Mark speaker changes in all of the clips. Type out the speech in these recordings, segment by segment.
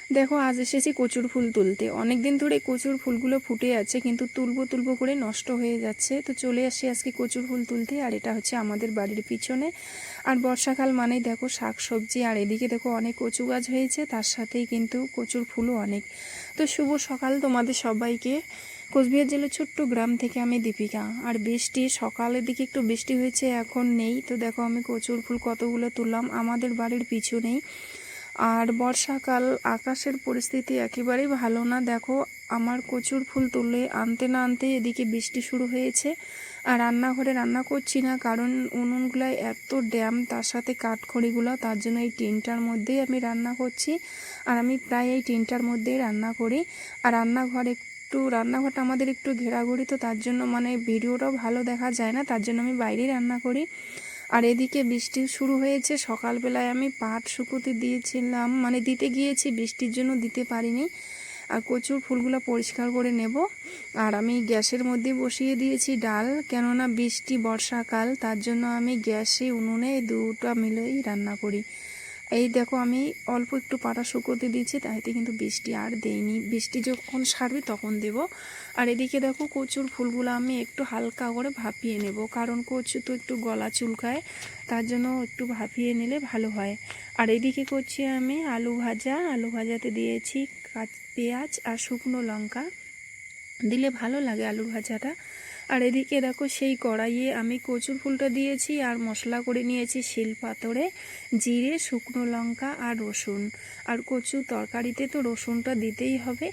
Speaker 1: দেখো আজ এসেছি কচুর ফুল তুলতে। অনেক দিন ধরে কচুর ফুলগুলো ফুটে আছে, কিন্তু তুলবো তুলবো করে নষ্ট হয়ে যাচ্ছে। তো চলে আসি আজকে কচুর ফুল তুলতে। আর এটা হচ্ছে আমাদের বাড়ির পিছনে। আর বর্ষাকাল মানেই দেখো শাক সবজি, আর এদিকে দেখো অনেক কচু গাছ হয়েছে, তার সাথেই কিন্তু কচুর ফুলও অনেক। তো শুভ সকাল তোমাদের সবাইকে। কোচবিহার জেলার ছোট্ট গ্রাম থেকে আমি দীপিকা। আর বৃষ্টি সকালের দিকে একটু বৃষ্টি হয়েছে, এখন নেই। তো দেখো আমি কচুর ফুল কতগুলো তুললাম আমাদের বাড়ির পিছনেই। আর বর্ষাকাল, আকাশের পরিস্থিতি একেবারেই ভালো না। দেখো আমার কচুর ফুল তুলে আনতে না আনতে এদিকে বৃষ্টি শুরু হয়েছে। আর রান্নাঘরে রান্না করছি না, কারণ উনুনগুলাই এত ড্যাম, তার সাথে কাঠখড়িগুলো, তার জন্য এই টিনটার মধ্যেই আমি রান্না করছি। আর আমি প্রায় এই টিনটার মধ্যেই রান্না করি। আর রান্নাঘরটা আমাদের একটু ঘেরাঘুরি, তো তার জন্য মানে ভিডিওটাও ভালো দেখা যায় না, তার জন্য আমি বাইরেই রান্না করি। আর এদিকে বৃষ্টি শুরু হয়েছে। সকালবেলায় আমি পাট শুকোতে দিয়েছিলাম, মানে দিতে গিয়েছি, বৃষ্টির জন্য দিতে পারিনি। আর কচুর ফুলগুলো পরিষ্কার করে নেব। আর আমি গ্যাসের মধ্যে বসিয়ে দিয়েছি ডাল, কেননা বৃষ্টি বর্ষাকাল, তার জন্য আমি গ্যাসে উনুনে দুটো মিলেই রান্না করি। এই দেখো আমি অল্প একটু পাটা শুকোতে দিয়েছি, তাইতে কিন্তু বৃষ্টি আর দেইনি। বৃষ্টি যখন সারবে তখন দেব। আর এদিকে দেখো কচুর ফুলগুলো আমি একটু হালকা করে ভাপিয়ে নেব, কারণ কচু তো একটু গলা চুলকায়, তার জন্য একটু ভাপিয়ে নিলে ভালো হয়। আর এদিকে করছি আমি আলু ভাজা। আলু ভাজাতে দিয়েছি পেঁয়াজ আর শুকনো লঙ্কা, দিলে ভালো লাগে আলু ভাজাটা। আর এদিকে দেখো সেই কড়াইয়ে আমি কচুর ফুলটা দিয়েছি, আর মশলা করে নিয়েছি শিল পাথরে, জিরে, শুকনো লঙ্কা আর রসুন। আর কচু তরকারিতে তো রসুনটা দিতেই হবে।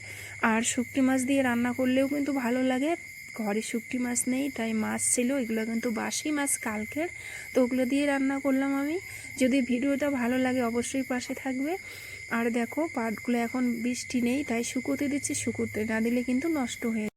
Speaker 1: আর শুকটি মাছ দিয়ে রান্না করলেও কিন্তু ভালো লাগে। ঘরে শুকটি মাছ নেই, তাই মাছ ছিল, এগুলো কিন্তু বাসি মাছ কালকের, তো ওগুলো দিয়ে রান্না করলাম আমি। যদি ভিডিওটা ভালো লাগে অবশ্যই পাশে থাকবে। আর দেখো পাটগুলো এখন বৃষ্টি নেই, তাই শুকোতে দিচ্ছি, শুকোতে না দিলে কিন্তু নষ্ট হয়ে